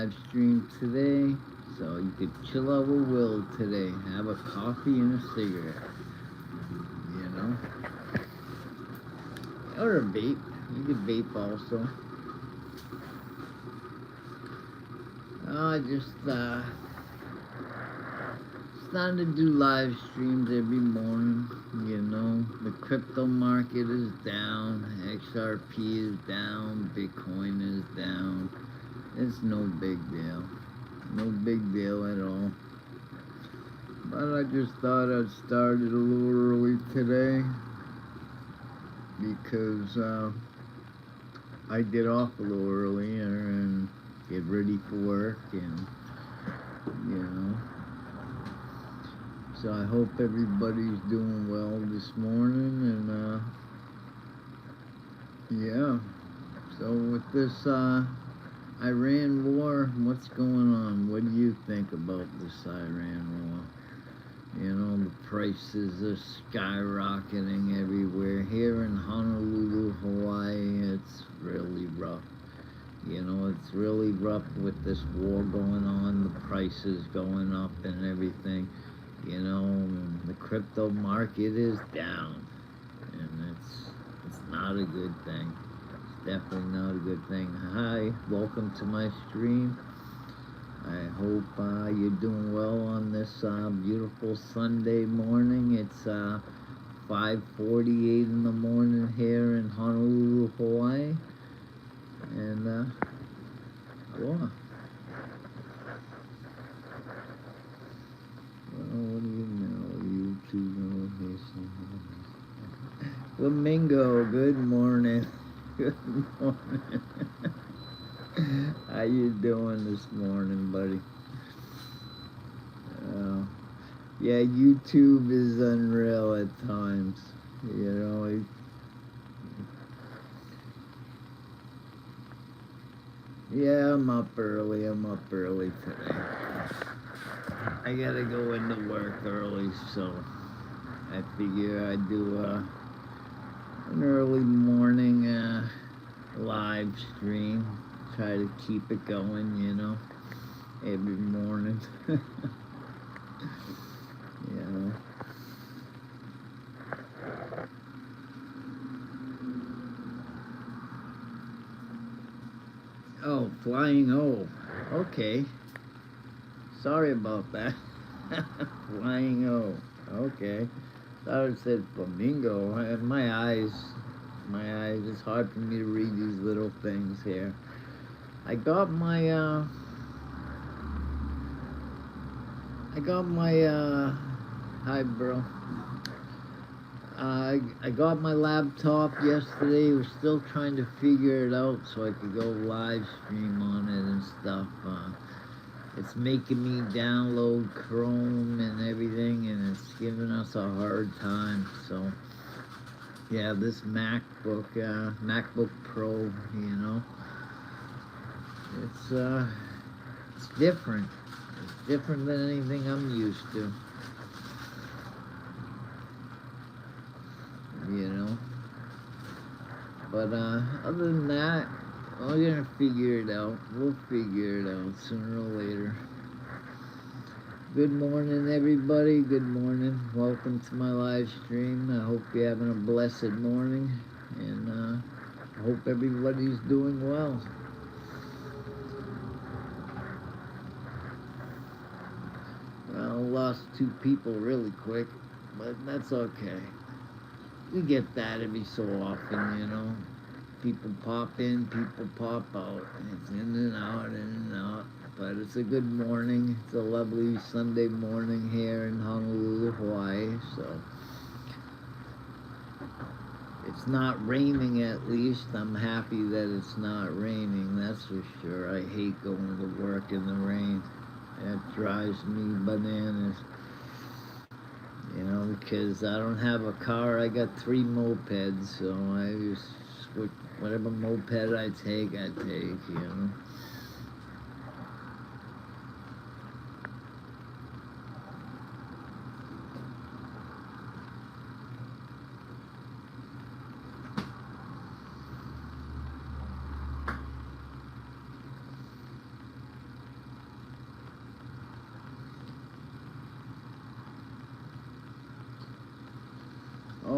live stream today, so you could chill out with Will today. Have a coffee and a cigarette, you know? Or a vape. You could vape also. Just starting to do live streams every morning, you know. The crypto market is down, XRP is down, Bitcoin is down. It's no big deal. No big deal at all. But I just thought I'd start it a little early today because I get off a little earlier and get ready for work, and you know. So I hope everybody's doing well this morning, and yeah. So with this Iran war, what's going on? What do you think about this Iran war? You know, the prices are skyrocketing everywhere. Here in Honolulu, Hawaii, it's really rough. You know, it's really rough with this war going on, the prices going up and everything. You know, the crypto market is down, and it's not a good thing. It's definitely not a good thing. Hi, welcome to my stream. I hope you're doing well on this beautiful Sunday morning. It's 5:48 in the morning here in Honolulu, Hawaii, and cool. What do you know? YouTube notification. Flamingo, good morning. Good morning. How you doing this morning, buddy? Yeah, YouTube is unreal at times. You know, yeah, I'm up early. I'm up early today. I gotta go into work early, so I figure I'd do an early morning live stream. Try to keep it going, you know, every morning. You know. Oh, flying O. Okay. Sorry about that. Flying O. Okay. Thought it said flamingo. My eyes. It's hard for me to read these little things here. I got my hi bro. I got my laptop yesterday. We're still trying to figure it out so I could go live stream on it and stuff. It's making me download Chrome and everything, and it's giving us a hard time. So yeah, this MacBook Pro, you know, it's different. It's different than anything I'm used to. You know. But other than that, we're gonna figure it out. We'll figure it out sooner or later. Good morning, everybody. Good morning. Welcome to my live stream. I hope you're having a blessed morning, and I hope everybody's doing well. Well, lost 2 people really quick, but that's okay. We get that every so often, you know. People pop in, people pop out. It's in and out, in and out. But it's a good morning. It's a lovely Sunday morning here in Honolulu, Hawaii. So it's not raining, at least. I'm happy that it's not raining, that's for sure. I hate going to work in the rain. It drives me bananas. You know, because I don't have a car. I got 3 mopeds, so I just switch whatever moped I take, you know.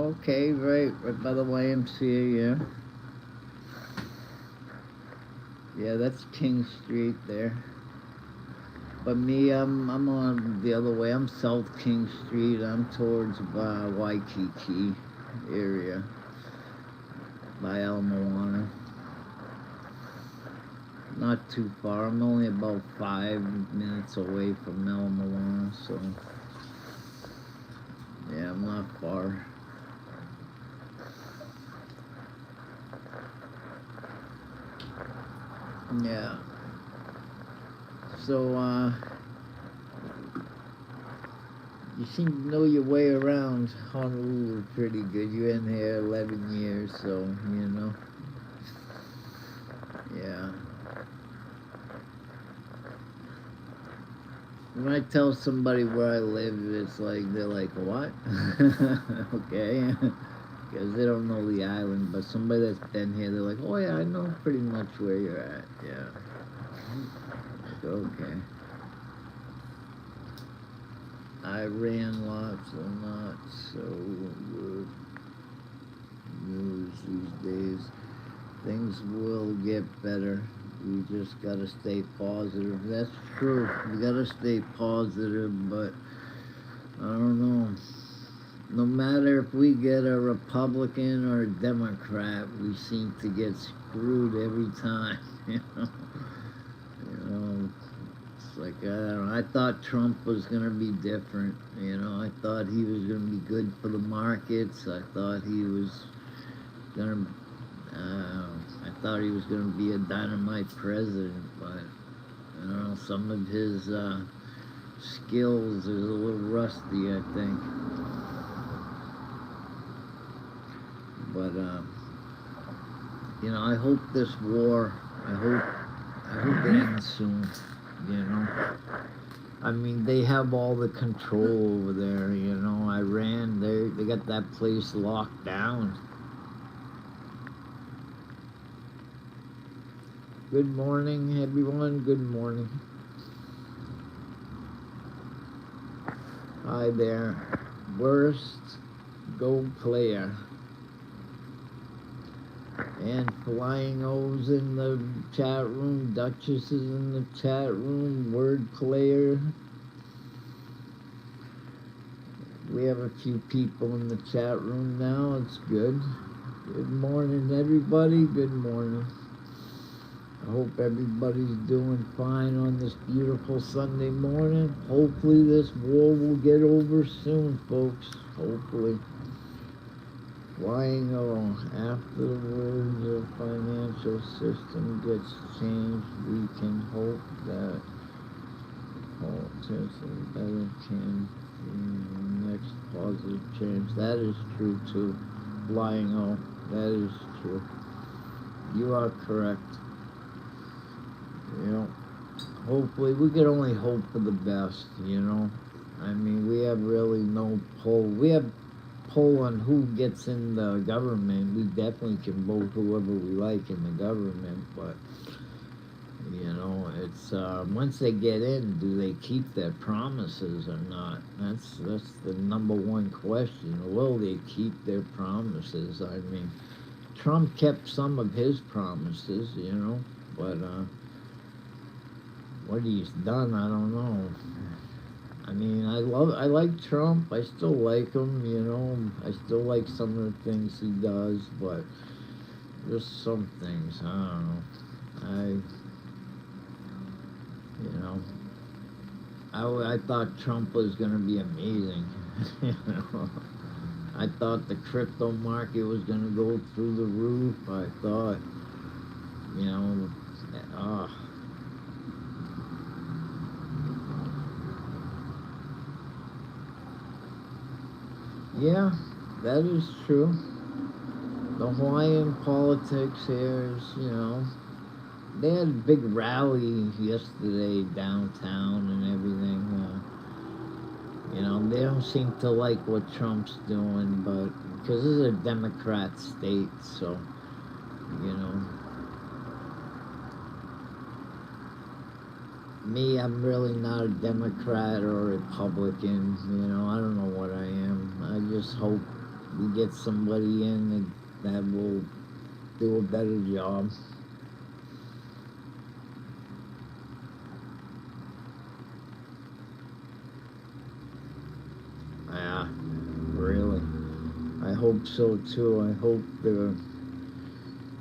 okay, right by the YMCA, yeah. Yeah, that's King Street there. But me, I'm on the other way. I'm South King Street. I'm towards Waikiki area by El Moana. Not too far. I'm only about 5 minutes away from El Moana, so yeah, I'm not far. Yeah. So, you seem to know your way around Honolulu pretty good. You're in here 11 years, so, you know. Yeah. When I tell somebody where I live, it's like, they're like, what? Okay. Because they don't know the island, but somebody that's been here, they're like, oh yeah, I know pretty much where you're at. Yeah. Like, okay. I ran lots and lots, so good news these days. Things will get better. We just gotta stay positive. That's true. We gotta stay positive, but I don't know. No matter if we get a Republican or a Democrat, we seem to get screwed every time. You know, it's like, I don't know. I thought Trump was gonna be different. You know, I thought he was gonna be good for the markets. I thought he was gonna. I thought he was gonna be a dynamite president, but you know, some of his skills is a little rusty, I think. But you know, I hope this war. I hope it ends soon. You know, I mean, they have all the control over there. You know, Iran. They got that place locked down. Good morning, everyone. Good morning. Hi there. Worst go player. And Flying O's in the chat room. Duchess is in the chat room. Word player. We have a few people in the chat room now. It's good. Good morning, everybody. Good morning. I hope everybody's doing fine on this beautiful Sunday morning. Hopefully this war will get over soon, folks. Hopefully. Flying on. Afterwards, the financial system gets changed, we can hope that politics and better can be the next positive change. That is true too. Flying on. That is true. You are correct. You know, hopefully, we can only hope for the best, you know. I mean, we have really no pull. We have pull on who gets in the government. We definitely can vote whoever we like in the government, but, you know, it's, once they get in, do they keep their promises or not? That's the number one question. Will they keep their promises? I mean, Trump kept some of his promises, you know, but, what he's done, I don't know. I mean, I like Trump. I still like him, you know. I still like some of the things he does, but just some things, I don't know. You know, I thought Trump was going to be amazing. You know, I thought the crypto market was going to go through the roof. I thought, you know, yeah, that is true. The Hawaiian politics here is, you know, they had a big rally yesterday downtown and everything. You know, they don't seem to like what Trump's doing, but because this is a Democrat state, so, you know. Me, I'm really not a Democrat or a Republican, you know, I don't know what I am. I just hope we get somebody in that will do a better job. Yeah, really. I hope so too. I hope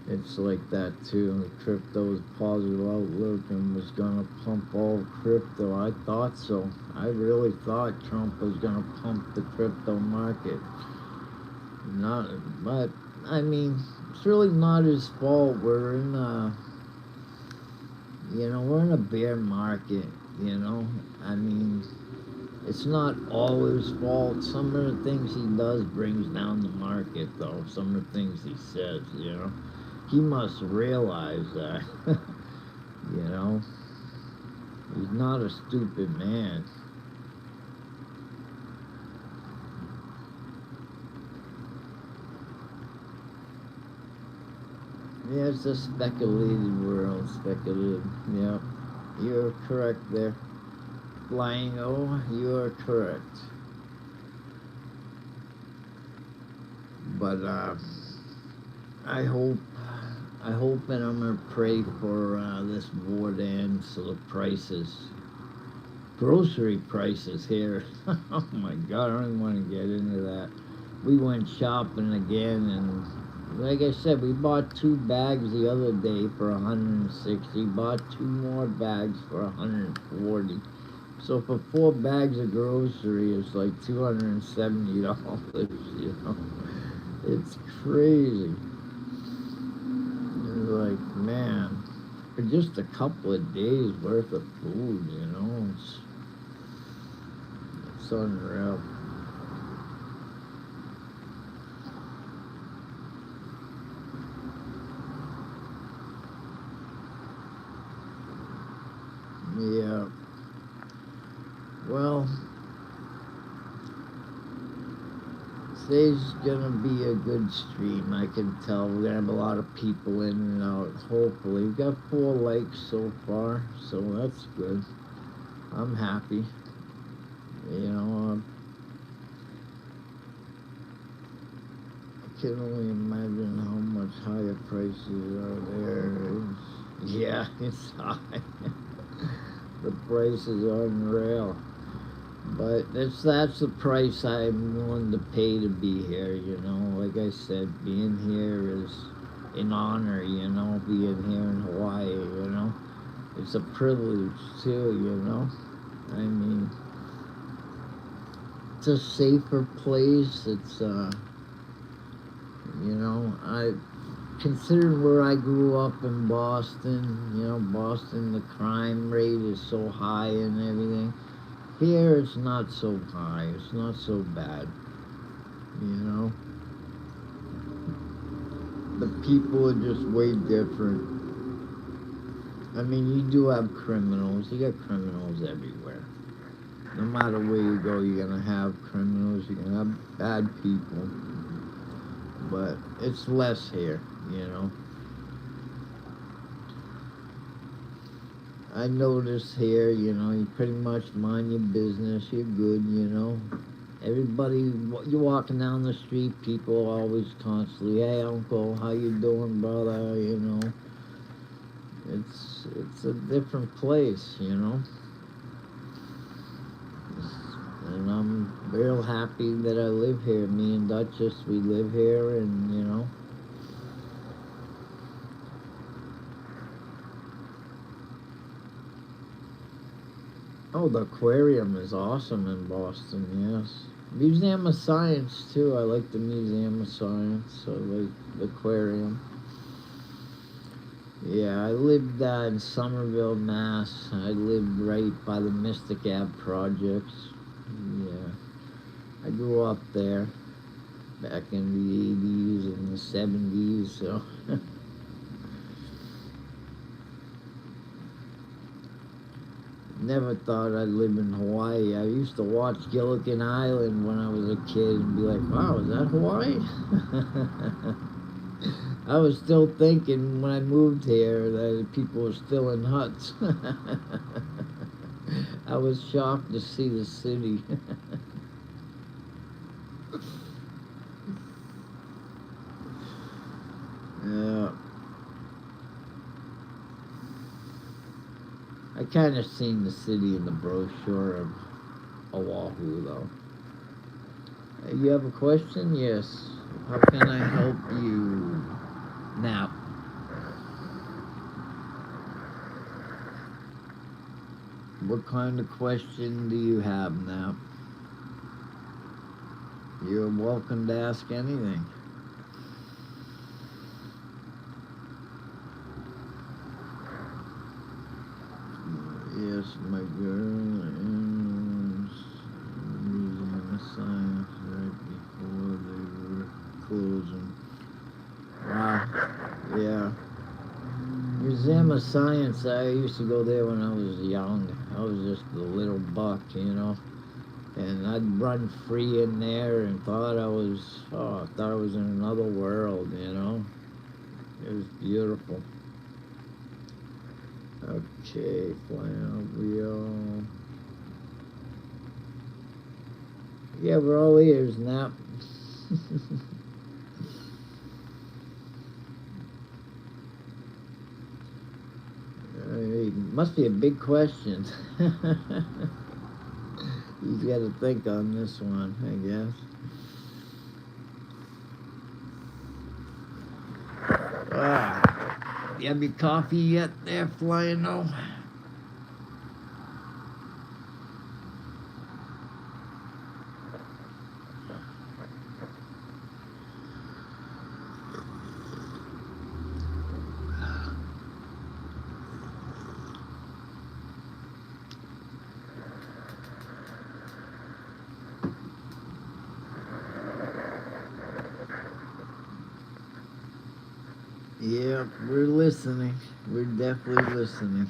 it's like that too. Crypto's positive outlook and was gonna pump all crypto. I thought so. I really thought Trump was gonna pump the crypto market. Not, but I mean, it's really not his fault. We're in a bear market. I mean, it's not all his fault. Some of the things he does brings down the market, though. Some of the things he says. He must realize that. you know, he's not a stupid man. Yeah, it's a speculated world. Speculative. Yeah, you're correct there. Flying O, you are correct. But I hope, and I'm gonna pray for this war to end, so the grocery prices here. Oh my God, I don't even want to get into that. We went shopping again, and like I said, we bought 2 bags the other day for 160. Bought 2 more bags for 140. So for 4 bags of grocery, it's like $270. It's crazy. It's like, man, for just a couple of days worth of food, it's unreal. Yeah. Well, today's gonna be a good stream. I can tell we're gonna have a lot of people in and out. Hopefully, we've got 4 likes so far, so that's good. I'm happy. I can only imagine how much higher prices are there. Yeah, it's high. The price is unreal. But that's the price I'm willing to pay to be here, Like I said, being here is an honor, being here in Hawaii, It's a privilege too, I mean, it's a safer place. It's, I considering where I grew up in Boston, Boston, the crime rate is so high and everything. Here, it's not so high. It's not so bad, The people are just way different. I mean, you do have criminals. You got criminals everywhere. No matter where you go, you're going to have criminals. You're going to have bad people. But it's less here, I notice here, you pretty much mind your business. You're good, Everybody, you're walking down the street, people always constantly, hey, uncle, how you doing, brother, It's a different place, And I'm real happy that I live here. Me and Duchess, we live here, and, Oh, the aquarium is awesome in Boston, yes. Museum of Science, too. I like the Museum of Science. I like the aquarium. Yeah, I lived in Somerville, Mass. I lived right by the Mystic Ave projects. Yeah. I grew up there back in the 80s and the 70s, so... Never thought I'd live in Hawaii. I used to watch Gilligan Island when I was a kid and be like, wow, is that Hawaii? I was still thinking when I moved here that people were still in huts. I was shocked to see the city. Yeah. I kind of seen the city in the brochure of Oahu, though. You have a question? Yes. How can I help you? Now, what kind of question do you have now? You're welcome to ask anything. Yes, my girl is Museum of Science right before they were closing. Wow. Yeah. Museum of Science, I used to go there when I was young. I was just a little buck, you know. And I'd run free in there and thought I was in another world, you know. It was beautiful. Okay, flying wheel. Yeah, we're all ears now. Must be a big question. He's got to think on this one, I guess. You have your coffee yet there, Flying? No? Yeah, we're listening. We're definitely listening.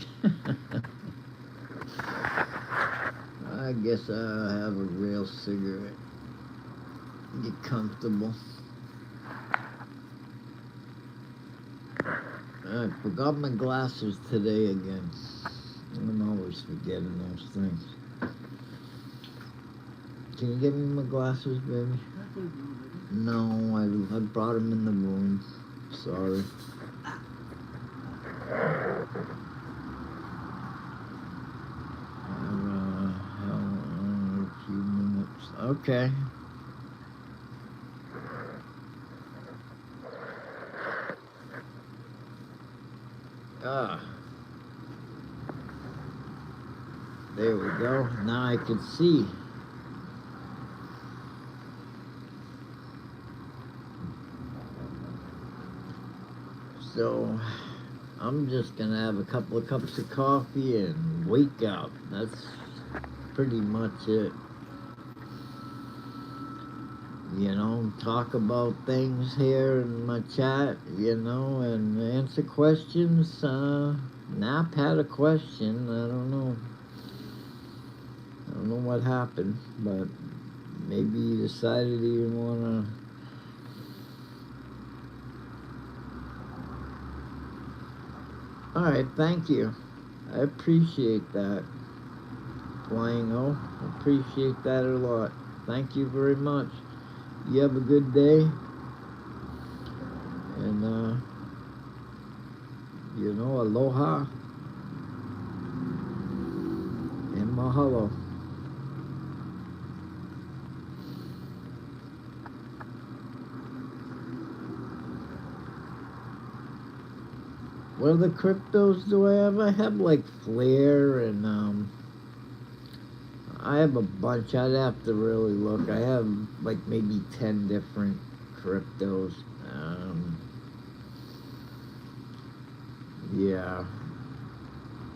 I guess I'll have a real cigarette. Get comfortable. I forgot my glasses today again. I'm always forgetting those things. Can you get me my glasses, baby? No, I brought them in the room. Sorry. A few minutes. Okay. There we go. Now I can see. So, I'm just gonna have a couple of cups of coffee and wake up. That's pretty much it. You know, talk about things here in my chat, you know, and answer questions. Nap had a question. I don't know. I don't know what happened, but maybe he decided he didn't want to. All right, thank you. I appreciate that, Flying O. Appreciate that a lot. Thank you very much. You have a good day. And, you know, aloha and mahalo. What other cryptos do I have? I have like Flare and I have a bunch. I'd have to really look. I have like maybe 10 different cryptos. Yeah.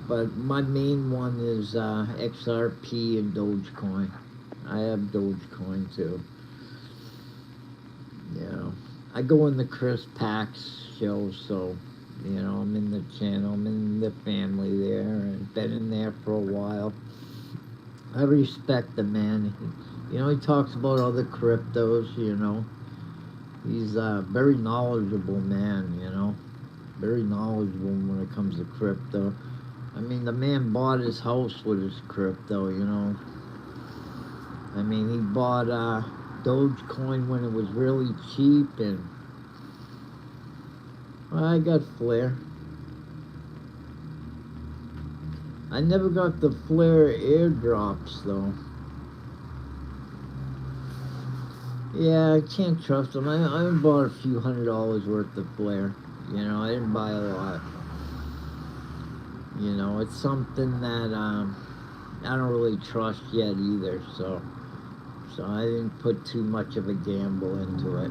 But my main one is XRP and Dogecoin. I have Dogecoin too. You know, I go in the Chris Pax show, so you know, I'm in the channel, I'm in the family there, and been in there for a while. I respect the man. You know, he talks about other cryptos, you know. He's a very knowledgeable man, you know. Very knowledgeable when it comes to crypto. I mean, the man bought his house with his crypto, you know. I mean, he bought uh, Dogecoin when it was really cheap, and, you know, he talks about other cryptos, you know. He's a very knowledgeable man, you know. Very knowledgeable when it comes to crypto. I mean, the man bought his house with his crypto, you know. I mean, he bought Dogecoin when it was really cheap, and, you know, he talks about other cryptos, you know. I mean, he bought Dogecoin when it was really cheap, and Well, I got Flare. I never got the Flare airdrops, though. Yeah, I can't trust them. I bought a few $100 worth of Flare. You know, I didn't buy a lot. You know, it's something that I don't really trust yet either. So I didn't put too much of a gamble into it.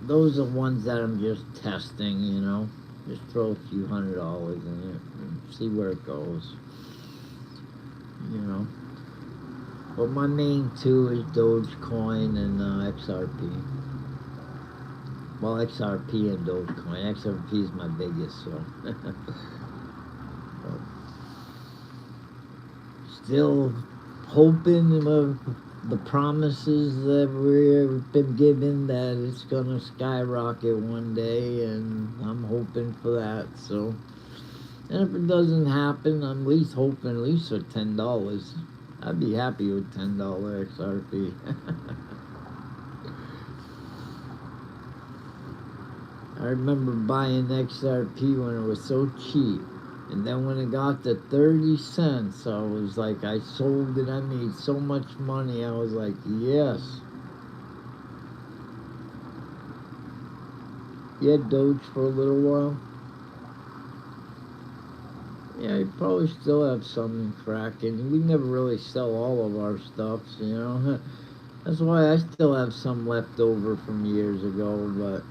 Those are ones that I'm just testing. You know, just throw a few $100 in it and see where it goes. You know. But my main two is Dogecoin and XRP. Well, XRP and Dogecoin. XRP is my biggest, so. Still hoping the promises that we've been given that it's gonna skyrocket one day, and I'm hoping for that. So, and if it doesn't happen, I'm at least hoping at least for $10. I'd be happy with $10 XRP. I remember buying XRP when it was so cheap. And then when it got to 30 cents, I was like, I sold it. I made so much money. I was like, yes. You had Doge for a little while? Yeah, you probably still have some in Kraken. We never really sell all of our stuff, you know. That's why I still have some left over from years ago, but,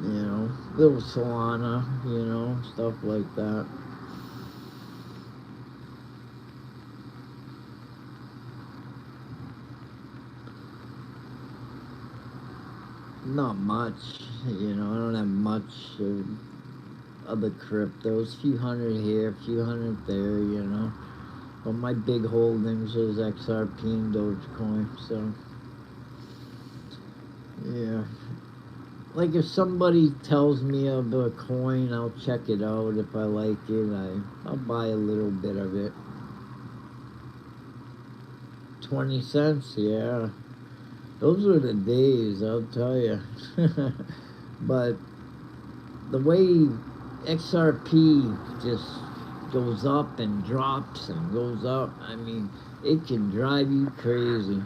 you know, little Solana, you know, stuff like that. Not much, you know, I don't have much of other cryptos, few hundred here, few hundred there, you know. But my big holdings is XRP and Dogecoin, so yeah. Like if somebody tells me of a coin, I'll check it out. If I like it, I'll buy a little bit of it. 20 cents, yeah. Those were the days, I'll tell you. But the way XRP just goes up and drops and goes up, I mean, it can drive you crazy.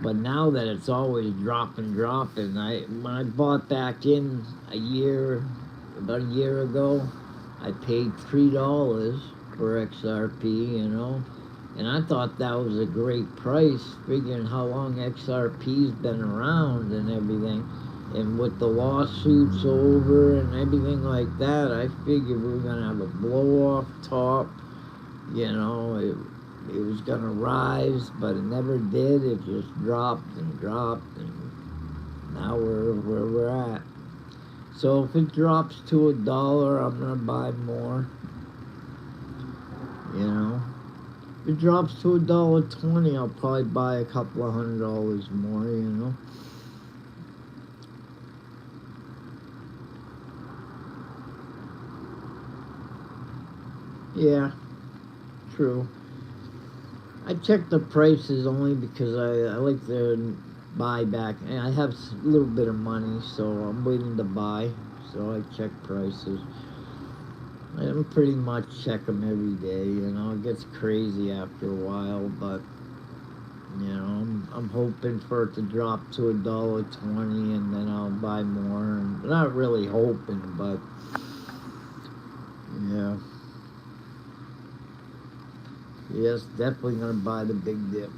But now that it's always dropping, when I bought back in about a year ago, I paid $3 for XRP, you know, and I thought that was a great price, figuring how long XRP's been around and everything. And with the lawsuits over and everything like that, I figured we were going to have a blow-off top, you know. It was going to rise, but it never did. It just dropped and dropped, and now we're where we're at. So if it drops to $1, I'm going to buy more, you know. If it drops to $1.20, I'll probably buy a couple of $100 more, you know. Yeah, true. I check the prices only because I like to buy back. And I have a little bit of money, so I'm waiting to buy. So I check prices. I don't pretty much check them every day, you know. It gets crazy after a while, but, you know, I'm hoping for it to drop to $1.20 and then I'll buy more. And not really hoping, but, yeah. Yes, definitely gonna buy the big dip.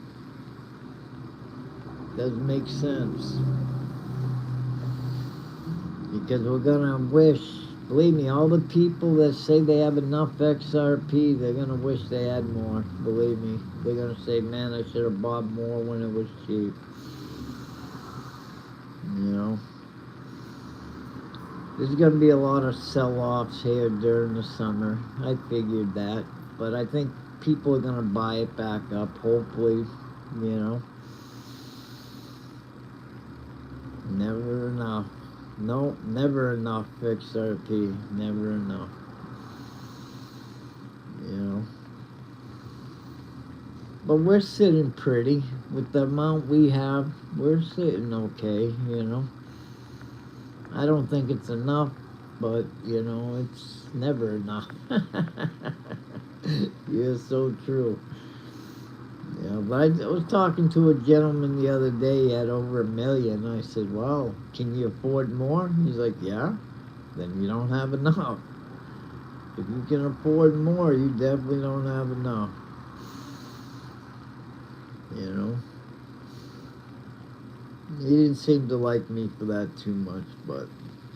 Doesn't make sense. Because we're gonna wish, believe me, all the people that say they have enough XRP, they're gonna wish they had more. Believe me. They're gonna say, man, I should have bought more when it was cheap. You know? There's gonna be a lot of sell-offs here during the summer. I figured that. But I think people are going to buy it back up, hopefully, you know. Never enough. No, never enough XRP. Never enough. You know. But we're sitting pretty. With the amount we have, we're sitting okay, you know. I don't think it's enough, but, you know, it's never enough. You're so true. Yeah, but I was talking to a gentleman the other day. He had over $1 million. I said, "Well, can you afford more?" He's like, "Yeah." Then you don't have enough. If you can afford more, you definitely don't have enough. You know. He didn't seem to like me for that too much, but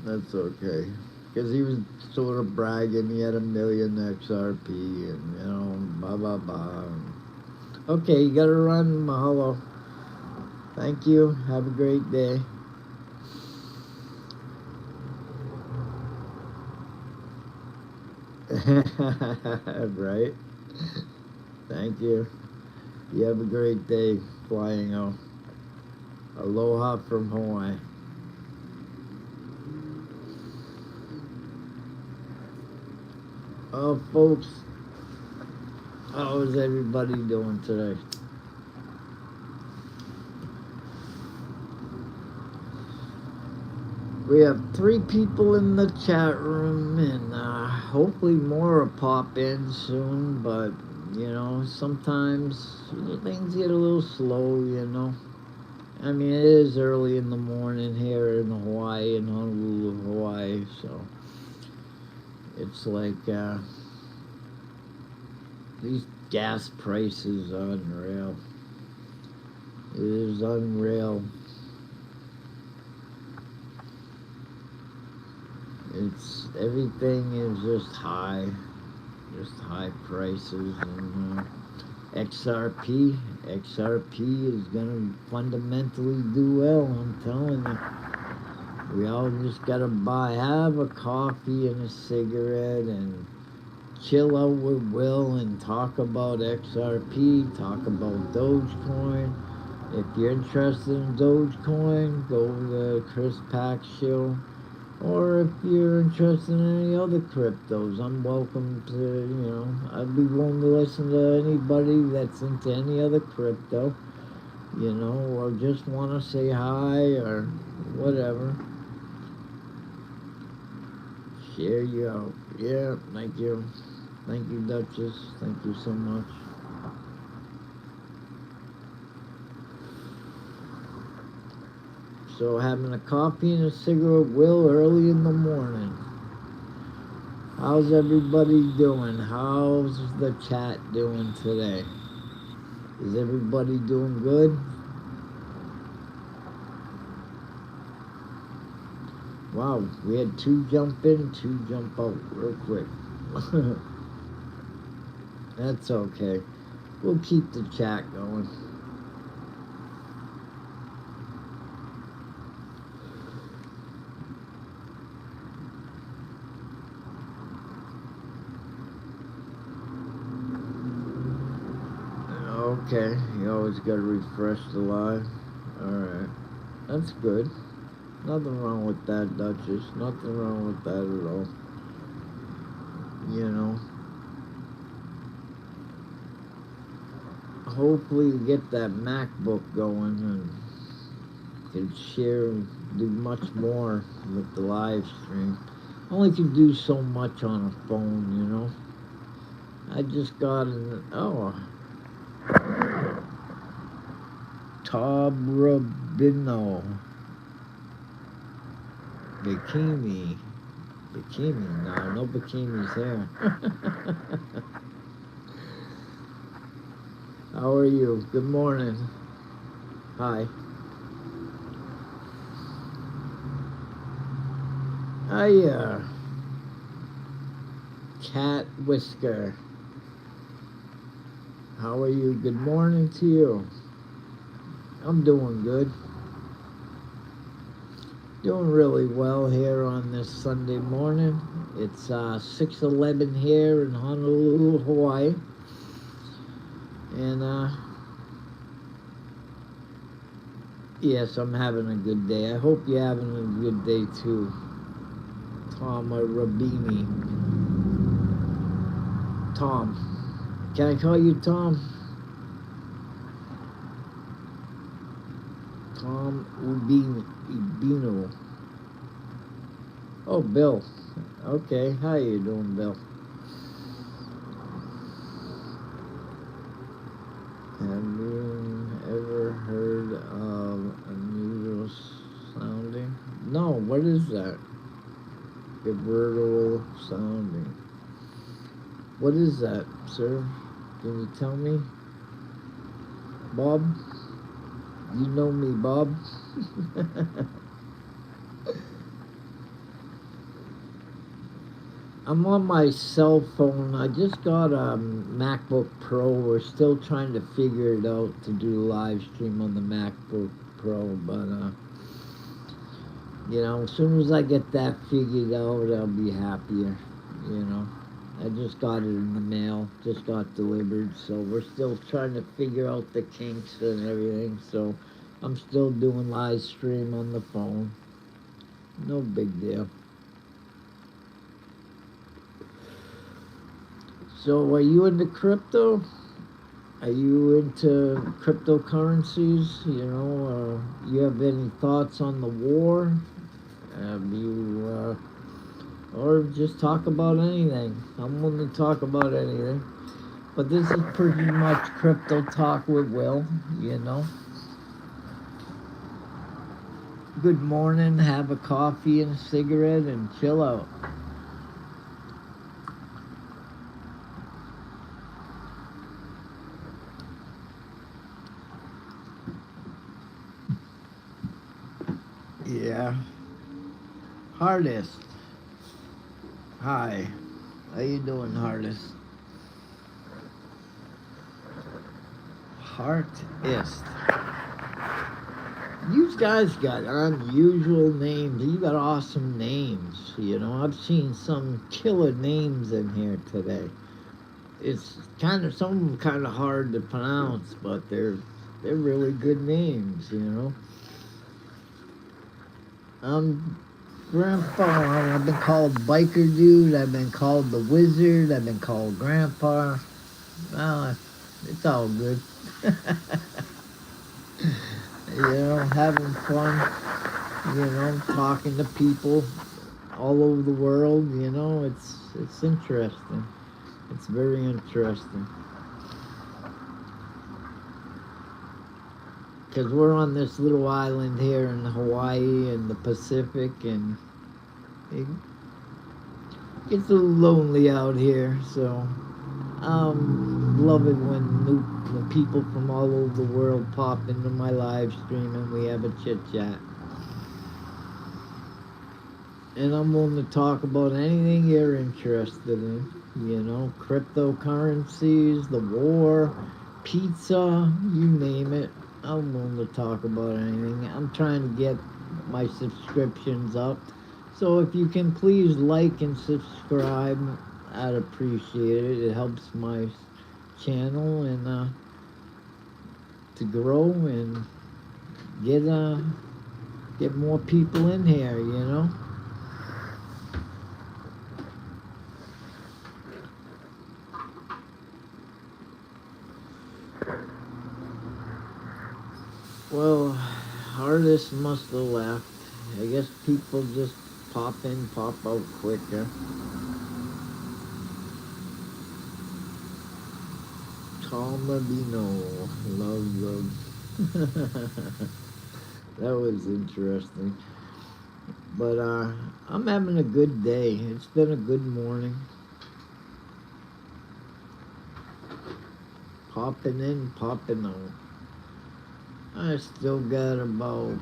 that's okay. Because he was sort of bragging he had 1 million XRP and, you know, blah, blah, blah. Okay, you gotta run. Mahalo. Thank you. Have a great day. Right? Thank you. You have a great day flying out. Aloha from Hawaii. Oh, folks, how is everybody doing today? We have 3 people in the chat room, and hopefully more will pop in soon, but, you know, sometimes things get a little slow, you know. I mean, it is early in the morning here in Hawaii, in Honolulu, Hawaii, so it's like these gas prices are unreal. It is unreal. It's everything is just high prices, and XRP is gonna fundamentally do well. I'm telling you, we all just gotta have a coffee and a cigarette and chill out with Will and talk about XRP, talk about Dogecoin. If you're interested in Dogecoin, go to the Chris Pack show. Or if you're interested in any other cryptos, I'm welcome to, you know, I'd be willing to listen to anybody that's into any other crypto, you know, or just want to say hi or whatever. Share you out. Yeah, thank you. Thank you, Duchess. Thank you so much. So having a coffee and a cigarette, Will, early in the morning. How's everybody doing? How's the chat doing today? Is everybody doing good? Wow, we had 2 jump in, 2 jump out real quick. That's okay. We'll keep the chat going. Okay, you always gotta refresh the live. Alright, that's good. Nothing wrong with that, Duchess. Nothing wrong with that at all. You know. Hopefully you get that MacBook going and can share, do much more with the live stream. Only can do so much on a phone, you know. I just got an, Tabrabino. Bikini. No bikinis here. How are you? Good morning. Hi. Hiya. Cat Whisker. How are you? Good morning to you. I'm doing good. Doing really well here on this Sunday morning. It's 6:11 here in Honolulu, Hawaii. And yes, I'm having a good day. I hope you're having a good day too. Tom Rabini. Tom. Can I call you Tom? Tom Ubino. Oh, Bill. Okay, how you doing, Bill? Have you ever heard of unusual sounding? No, what is that? Gibbertal sounding. What is that, sir? Can you tell me? Bob? You know me, Bob? I'm on my cell phone. I just got a MacBook Pro. We're still trying to figure it out to do live stream on the MacBook Pro, but you know, as soon as I get that figured out, I'll be happier. You know, I just got it in the mail, just got delivered, so we're still trying to figure out the kinks and everything. So I'm still doing live stream on the phone. No big deal. So are you into crypto? Are you into cryptocurrencies? You know, you have any thoughts on the war? Have you, or just talk about anything? I'm willing to talk about anything. But this is pretty much crypto talk with Will, you know. Good morning, have a coffee and a cigarette and chill out. Yeah. Hardest. Hi. How you doing, Hardest? Heartist. You guys got unusual names. You got awesome names. You know, I've seen some killer names in here today. It's kind of some of them kind of hard to pronounce, but they're really good names. You know. Grandpa. I've been called Biker Dude. I've been called the Wizard. I've been called Grandpa. Well, it's all good. You know, having fun. You know, talking to people all over the world. You know, it's interesting. It's very interesting. Because we're on this little island here in Hawaii in the Pacific, and it gets a little lonely out here. So love it when people from all over the world pop into my live stream and we have a chit chat. And I'm willing to talk about anything you're interested in. You know, cryptocurrencies, the war, pizza, you name it. I'm willing to talk about anything. I'm trying to get my subscriptions up. So if you can please like and subscribe, I'd appreciate it. It helps my channel and to grow and get more people in here, you know. Well, artists must have left. I guess people just pop in, pop out quicker. Tom Rabino, love. That was interesting. But I'm having a good day. It's been a good morning. Popping in, popping out. I still got about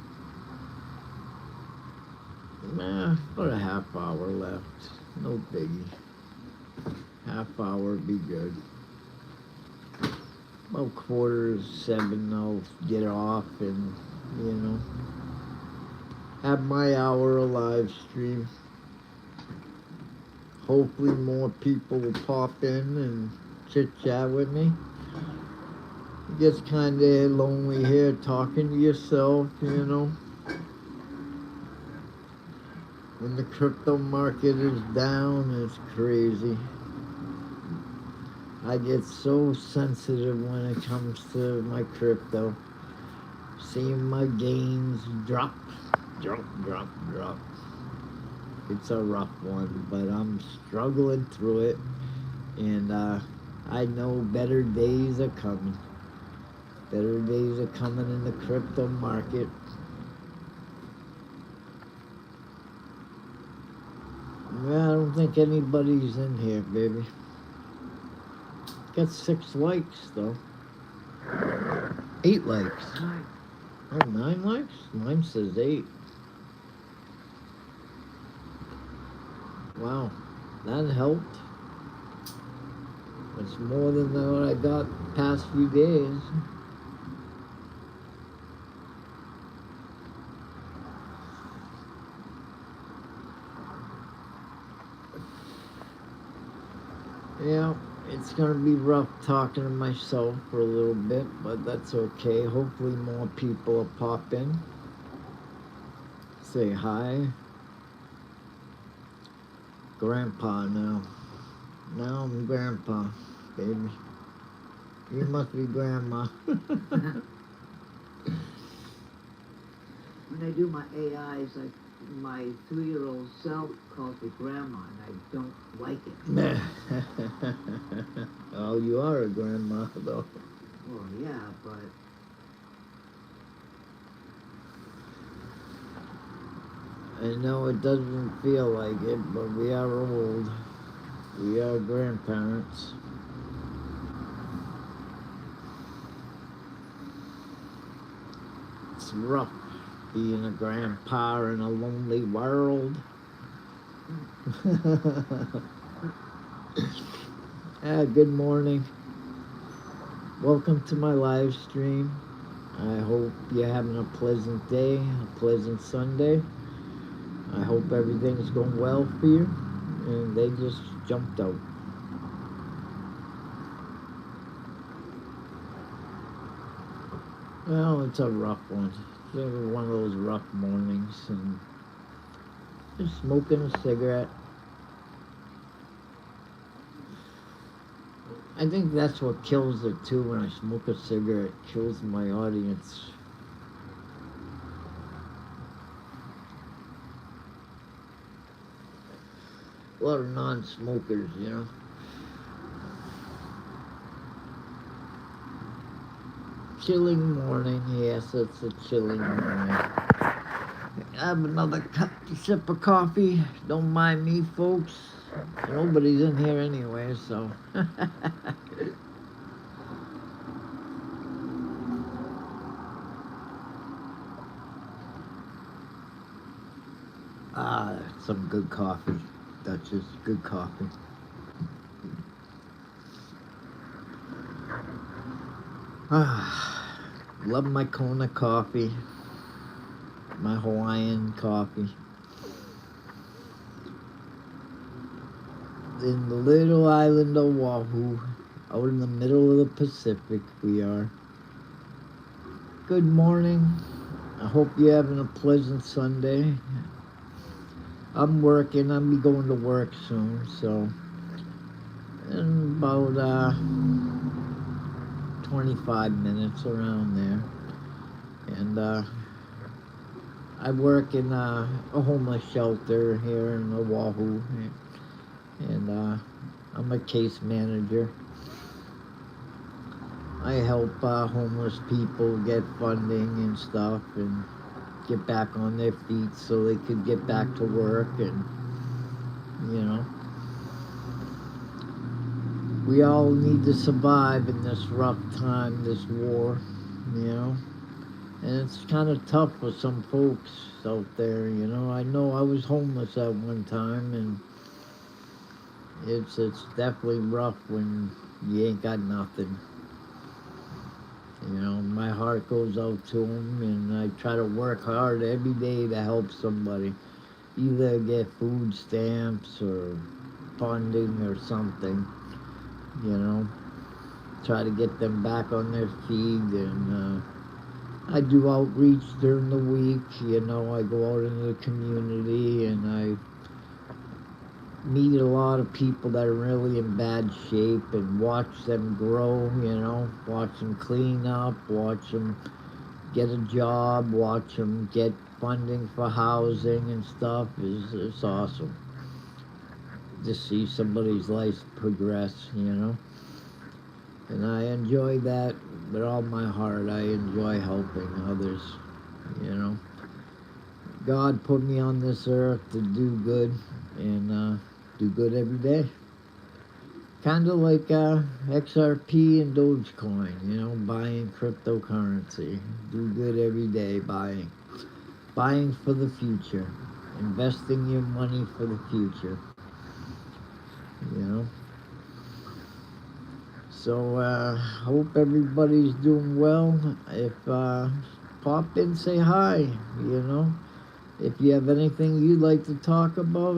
a half hour left. No biggie. Half hour would be good. About 6:45, I'll get off and, you know, have my hour of live stream. Hopefully more people will pop in and chit chat with me. It gets kind of lonely here talking to yourself, you know. When the crypto market is down, it's crazy. I get so sensitive when it comes to my crypto. seeing my gains drop, drop, drop, drop. It's a rough one, but I'm struggling through it, and I know better days are coming. Better days are coming in the crypto market. Well, I don't think anybody's in here, baby. Got 6 likes, though. 8 likes. Oh, 9 likes? Mine says 8. Wow, that helped. It's more than what I got the past few days. Yeah, it's gonna be rough talking to myself for a little bit, but that's okay. Hopefully more people will pop in. Say hi. Grandpa now. Now I'm grandpa, baby. You must be grandma. When I do my AIs, my 3-year-old self calls me grandma, and I don't like it. Oh, you are a grandma, though. Well, yeah, but I know it doesn't feel like it, but we are old. We are grandparents. It's rough being a grandpa in a lonely world. Good morning. Welcome to my live stream. I hope you're having a pleasant day, a pleasant Sunday. I hope everything's going well for you. And they just jumped out. Well, it's a rough one. It's one of those rough mornings, and just smoking a cigarette. I think that's what kills it too. When I smoke a cigarette, it kills my audience. A lot of non-smokers, you know. Chilling morning, yes, it's a chilling morning. Have another sip of coffee. Don't mind me, folks. Nobody's in here anyway, so. Some good coffee. That's just good coffee. Love my Kona coffee. My Hawaiian coffee. In the little island of Oahu, out in the middle of the Pacific, we are. Good morning. I hope you're having a pleasant Sunday. I'm working. I'll be going to work soon, so in about 25 minutes around there. And I work in a homeless shelter here in Oahu, and I'm a case manager. I help homeless people get funding and stuff and get back on their feet so they could get back to work, and you know, we all need to survive in this rough time, this war, you know, and it's kind of tough for some folks out there, you know. I know I was homeless at one time, and it's definitely rough when you ain't got nothing. You know, my heart goes out to them, and I try to work hard every day to help somebody, either get food stamps or funding or something, you know, try to get them back on their feet. And I do outreach during the week, you know. I go out into the community, and I meet a lot of people that are really in bad shape and watch them grow, you know, watch them clean up, watch them get a job, watch them get funding for housing and stuff is awesome. To see somebody's life progress, you know. And I enjoy that with all my heart. I enjoy helping others, you know. God put me on this earth to do good and do good every day. Kind of like XRP and Dogecoin, you know, buying cryptocurrency. Do good every day, buying. Buying for the future. Investing your money for the future. You know? So, hope everybody's doing well. If, pop in, say hi, you know? If you have anything you'd like to talk about,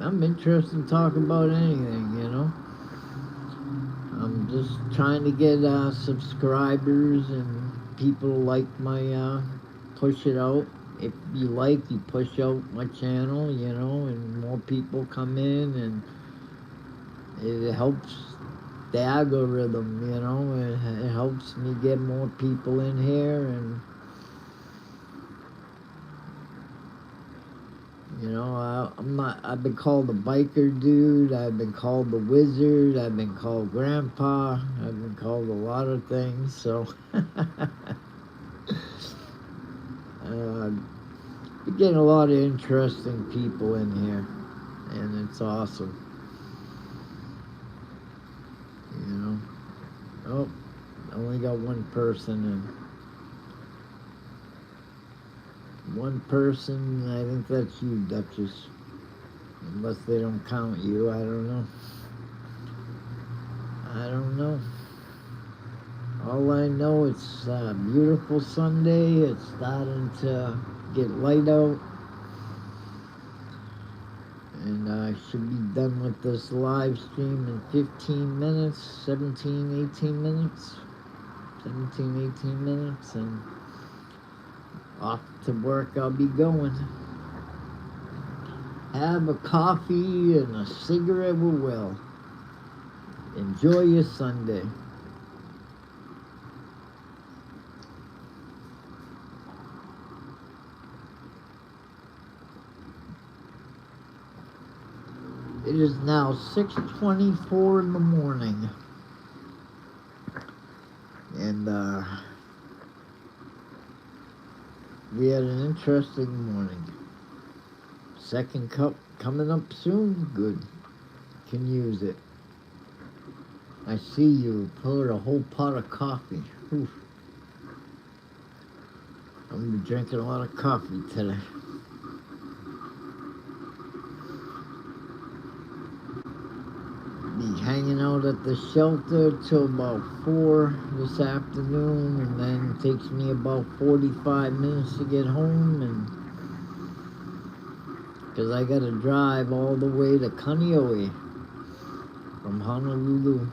I'm interested in talking about anything, you know? I'm just trying to get subscribers and people like my push it out. If you like, you push out my channel, you know, and more people come in, and it helps the algorithm, you know. It helps me get more people in here, and you know, I've been called the biker dude, I've been called the wizard, I've been called grandpa, I've been called a lot of things, so we get a lot of interesting people in here, and it's awesome, you know. Oh, I only got one person in. One person, I think that's you, Duchess. Unless they don't count you, I don't know. I don't know. All I know, it's a beautiful Sunday. It's starting to get light out. And I should be done with this live stream in 15 minutes, 17, 18 minutes. 17, 18 minutes, and off to work I'll be going. Have a coffee and a cigarette with Will. Enjoy your Sunday. It is now 6:24 in the morning. And we had an interesting morning. Second cup coming up soon. Good. Can use it. I see you poured a whole pot of coffee. Oof. I'm gonna be drinking a lot of coffee today. Be hanging out at the shelter till about 4 this afternoon, and then it takes me about 45 minutes to get home, and because I gotta drive all the way to Kaneohe from Honolulu,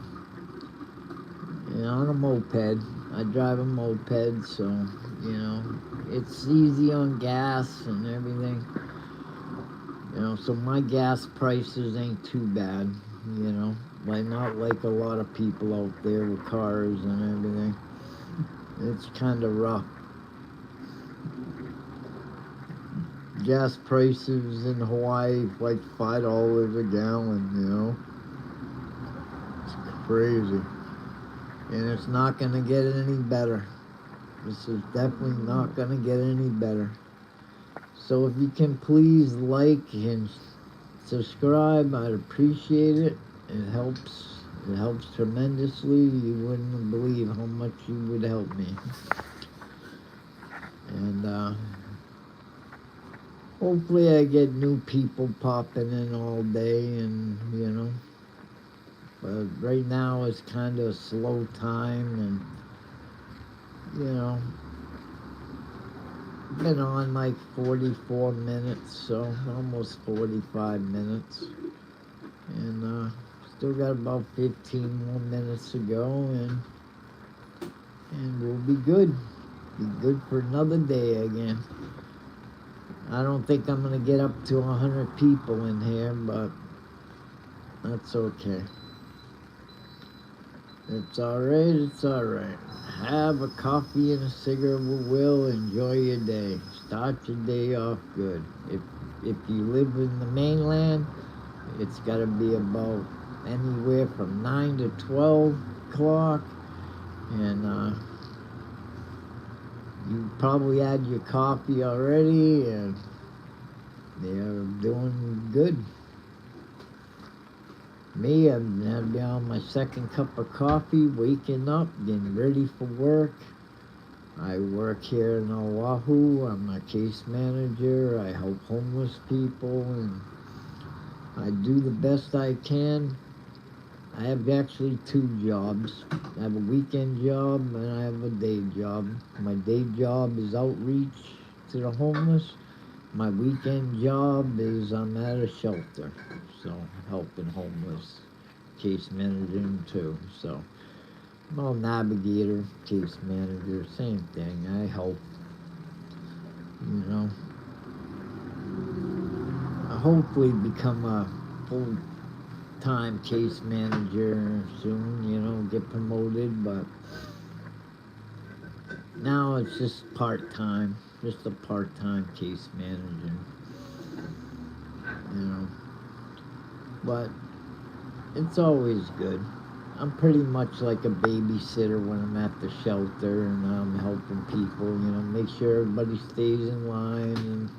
and on a moped. I drive a moped, so you know it's easy on gas and everything. You know, so my gas prices ain't too bad. You know, like not like a lot of people out there with cars and everything. It's kind of rough. Gas prices in Hawaii like $5 a gallon, you know. It's crazy. And it's not gonna get any better. This is definitely not gonna get any better. So if you can please like and subscribe, I'd appreciate it. It helps tremendously. You wouldn't believe how much you would help me. And hopefully I get new people popping in all day, and you know. But right now it's kind of a slow time, and you know, been on like 44 minutes, so almost 45 minutes, and still got about 15 more minutes to go, and we'll be good. Be good for another day again. I don't think I'm gonna get up to 100 people in here, but that's okay. It's alright, it's alright. Have a coffee and a cigarette with Will. Enjoy your day. Start your day off good. If you live in the mainland, it's got to be about anywhere from 9 to 12 o'clock. And you probably had your coffee already, and they're doing good. Me, I'm gonna be on my second cup of coffee, waking up, getting ready for work. I work here in Oahu. I'm a case manager. I help homeless people, and I do the best I can. I have actually two jobs. I have a weekend job and I have a day job. My day job is outreach to the homeless. My weekend job is I'm at a shelter, so helping homeless, case managing too. So well, navigator, case manager, same thing. I help, you know. I hopefully become a full-time case manager soon, you know, get promoted, but now it's just part-time, just a part-time case manager, you know. But it's always good. I'm pretty much like a babysitter when I'm at the shelter and I'm helping people, you know, make sure everybody stays in line and,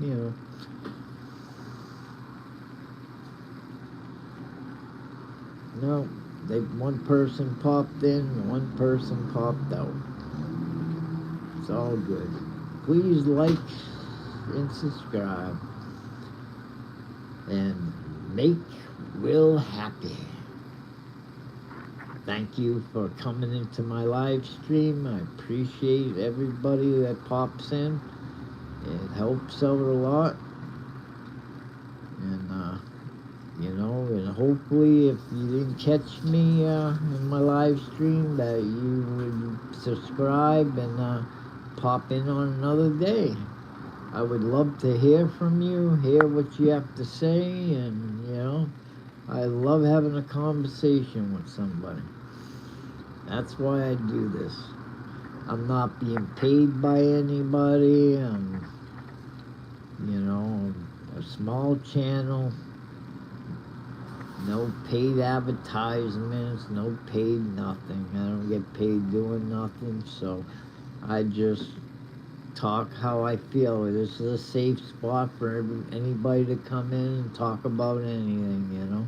you know. No, one person popped in, one person popped out. It's all good. Please like and subscribe and make Will happy. Thank you for coming into my live stream. I appreciate everybody that pops in. It helps out a lot. And, you know, and hopefully if you didn't catch me in my live stream, that you would subscribe and pop in on another day. I would love to hear from you, hear what you have to say, and, you know, I love having a conversation with somebody. That's why I do this. I'm not being paid by anybody. I'm, you know, a small channel. No paid advertisements, no paid nothing. I don't get paid doing nothing, so I just talk how I feel. This is a safe spot for anybody to come in and talk about anything, you know.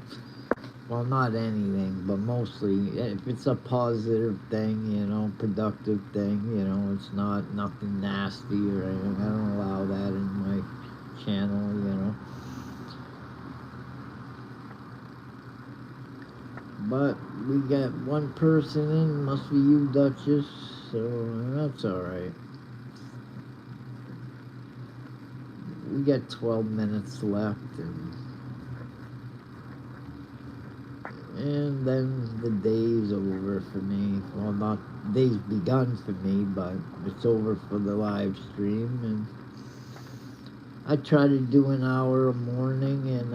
Well, not anything, but mostly if it's a positive thing, you know, productive thing, you know, it's not nothing nasty or anything. I don't allow that in my channel, you know. But we got one person in, must be you, Duchess, so that's alright. We got 12 minutes left, and then the day's over for me. Well, not day's begun for me, but it's over for the live stream. And I try to do an hour a morning and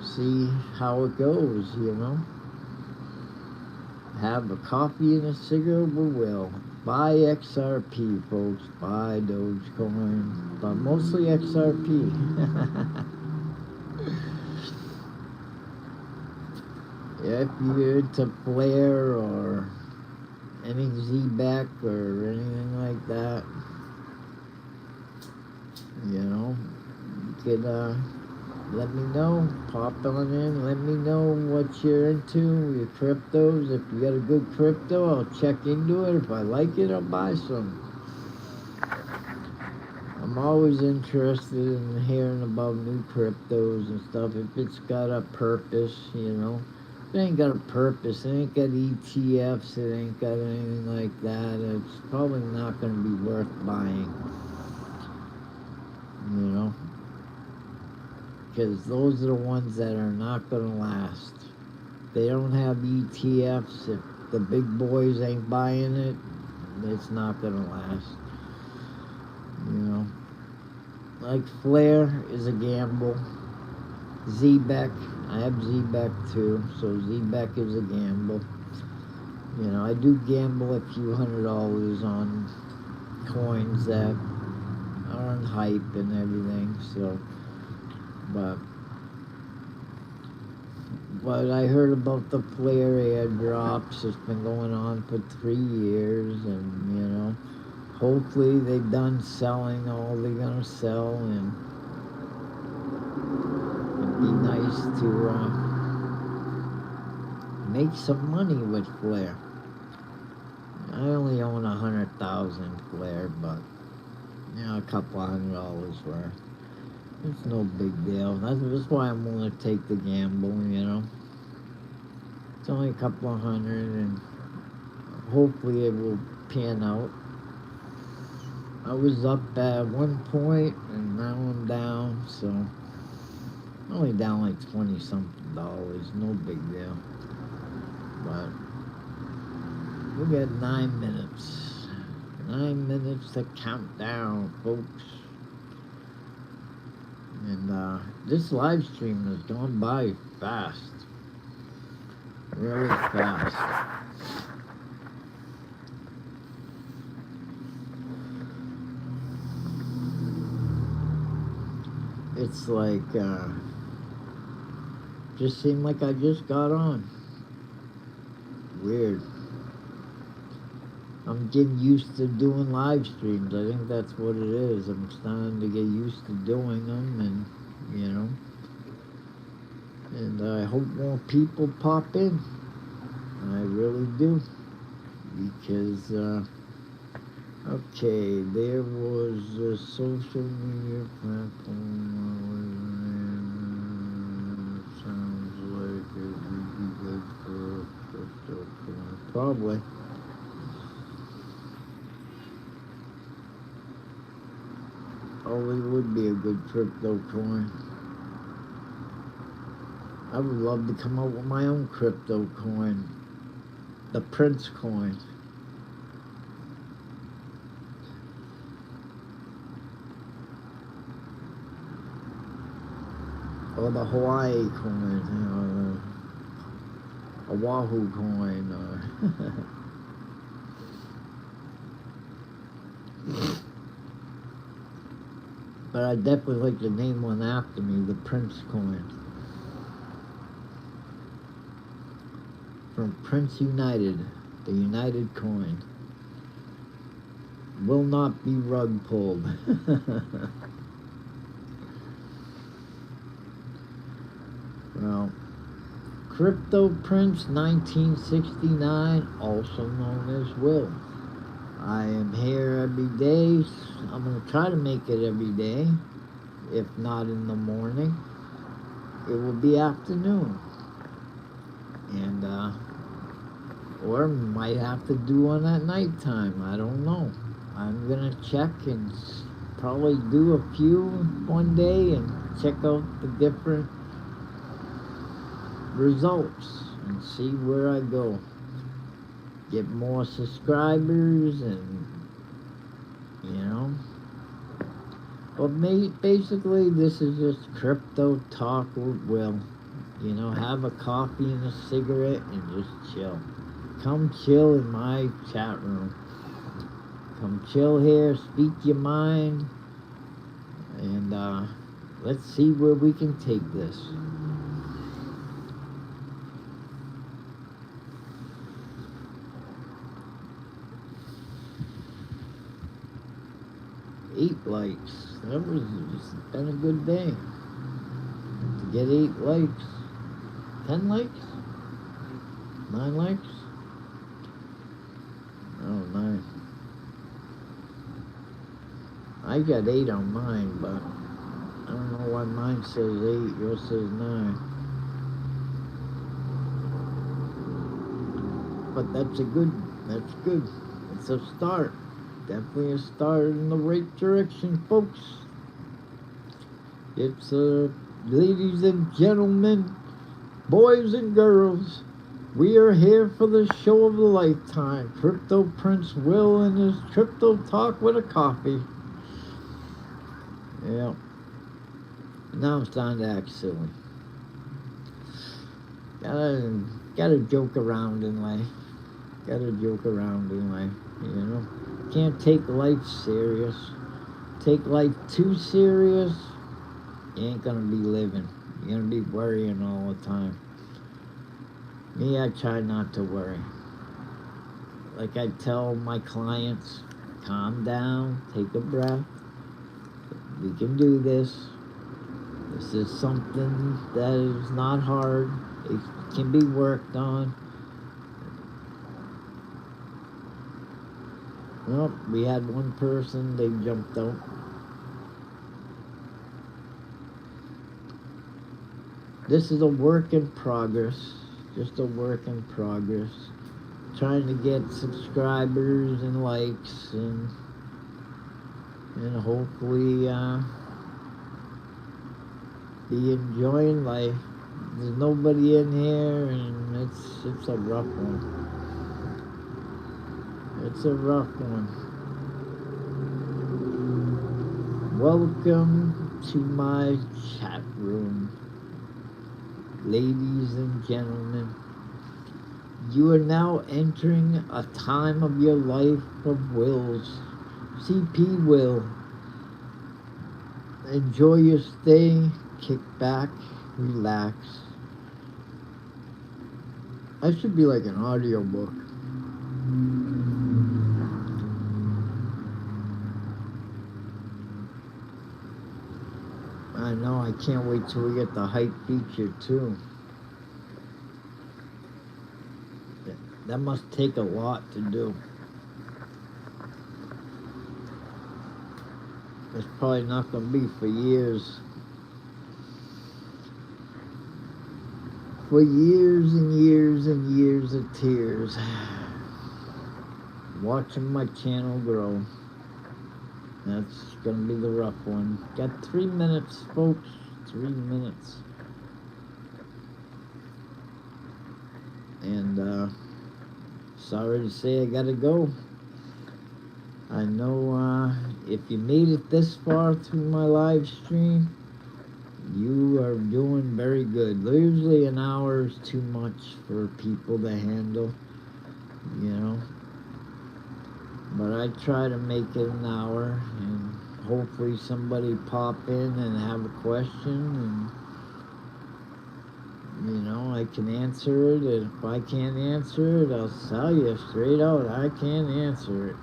see how it goes, you know. Have a coffee and a cigarette with Will. Buy XRP, folks. Buy Dogecoin, but mostly XRP. If you're into Flare or any Z-Back or anything like that, you know, you could let me know. Pop on in. Let me know what you're into, your cryptos. If you got a good crypto, I'll check into it. If I like it, I'll buy some. I'm always interested in hearing about new cryptos and stuff. If it's got a purpose, you know. If it ain't got a purpose, it ain't got ETFs, it ain't got anything like that, it's probably not going to be worth buying. You know? Because those are the ones that are not going to last. They don't have ETFs. If the big boys ain't buying it, it's not going to last. You know? Like Flare is a gamble. Z-Bec, I have Z-Beck too, so Z-Beck is a gamble. You know, I do gamble a few $100 on coins that are on hype and everything, so, but I heard about the flare airdrops. It's been going on for 3 years, and, you know, hopefully they've done selling all they're gonna sell, and it'd be nice to make some money with flare. I only own 100,000 flare, but, you know, a couple $100 worth. It's no big deal. That's why I'm willing to take the gamble, you know. It's only a couple of hundred, and hopefully it will pan out. I was up at one point, and now I'm down, so only down like 20-something dollars. No big deal. But we got 9 minutes. 9 minutes to count down, folks. And this live stream has gone by fast. Really fast. It's like, just seemed like I just got on. Weird. I'm getting used to doing live streams. I think that's what it is. I'm starting to get used to doing them, and, you know, and I hope more people pop in. I really do. Because, okay, there was a social media platform. Sounds like it would be good for cryptocurrency. Probably. Oh, it would be a good crypto coin. I would love to come up with my own crypto coin. The Prince coin. Or the Hawaii coin, you know, the Oahu coin, or but I'd definitely like to name one after me, the Prince coin. From Prince United, the United coin. Will not be rug pulled. Well, CryptoPrince 1969, also known as Will. I am here every day. I'm going to try to make it every day. If not in the morning, it will be afternoon. And, or might have to do one at nighttime. I don't know. I'm going to check and probably do a few one day and check out the different results and see where I go. Get more subscribers, and, you know. But basically, this is just crypto talk with Will. You know, have a coffee and a cigarette and just chill. Come chill in my chat room. Come chill here, speak your mind, and let's see where we can take this. Eight likes. That was just been a good day. To get 8 likes. 10 likes? 9 likes? Oh, 9. I got 8 on mine, but I don't know why mine says 8, yours says 9. But that's good. It's a start. Definitely a start in the right direction, folks. It's, ladies and gentlemen, boys and girls, we are here for the show of a lifetime. CryptoPrince Will and his Crypto Talk with a coffee. Yeah. Now I'm starting to act silly. Gotta joke around in life. Gotta joke around in life, you know. Can't take life serious. Take life too serious, you ain't gonna be living. You're gonna be worrying all the time. Me, I try not to worry. Like I tell my clients, calm down, take a breath. We can do this. This is something that is not hard. It can be worked on. Well, we had one person, they jumped out. This is a work in progress. Just a work in progress. Trying to get subscribers and likes and hopefully be enjoying life. There's nobody in here, and it's a rough one. It's a rough one. Welcome to my chat room, ladies and gentlemen. You are now entering a time of your life of wills. CP will. Enjoy your stay, kick back, relax. I should be like an audiobook. I know, I can't wait till we get the hype feature too. That must take a lot to do. It's probably not going to be for years. For years and years and years of tears. Watching my channel grow. That's going to be the rough one. Got 3 minutes, folks. 3 minutes. And, sorry to say I got to go. I know if you made it this far through my live stream, you are doing very good. Usually an hour is too much for people to handle, you know. But I try to make it an hour, and hopefully somebody pop in and have a question, and, you know, I can answer it. And if I can't answer it, I'll tell you straight out, I can't answer it.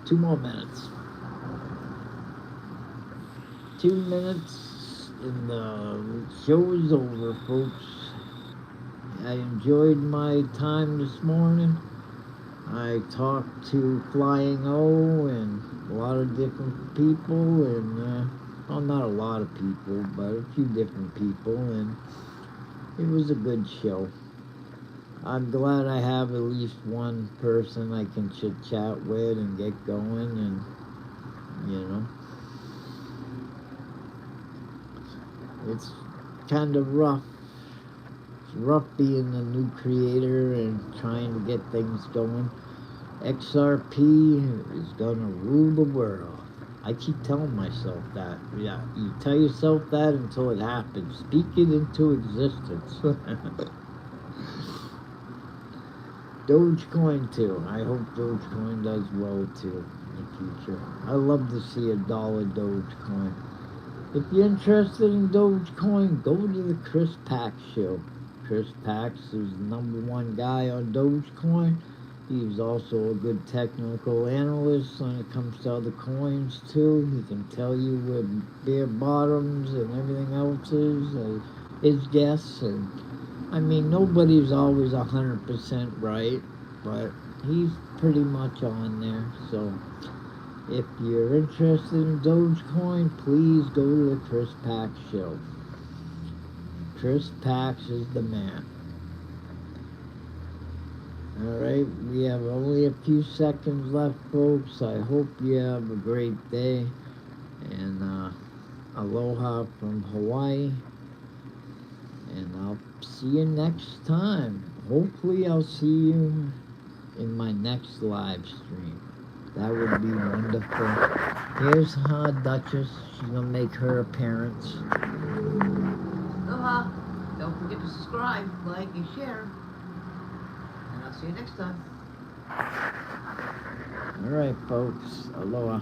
2 more minutes. 2 minutes and the show is over, folks. I enjoyed my time this morning. I talked to Flying O and a lot of different people, and well, not a lot of people, but a few different people, and it was a good show. I'm glad I have at least one person I can chit chat with and get going, and you know, it's kind of rough. It's rough being a new creator and trying to get things going. XRP is gonna rule the world. I keep telling myself that. Yeah, you tell yourself that until it happens. Speak it into existence. Dogecoin too. I hope Dogecoin does well too in the future. I love to see $1 Dogecoin. If you're interested in Dogecoin, go to the Chris Pax show. Chris Pax is the #1 guy on Dogecoin. He's also a good technical analyst when it comes to other coins too. He can tell you where bare bottoms and everything else is, his guess. And I mean, nobody's always 100% right, but he's pretty much on there. So if you're interested in Dogecoin, please go to the Chris Pax show. Chris Pax is the man. Alright, we have only a few seconds left, folks. I hope you have a great day. And aloha from Hawaii. And I'll see you next time. Hopefully I'll see you in my next live stream. That would be wonderful. Here's Duchess. She's gonna make her appearance. Aloha. Don't forget to subscribe, like, and share. And I'll see you next time. All right, folks. Aloha.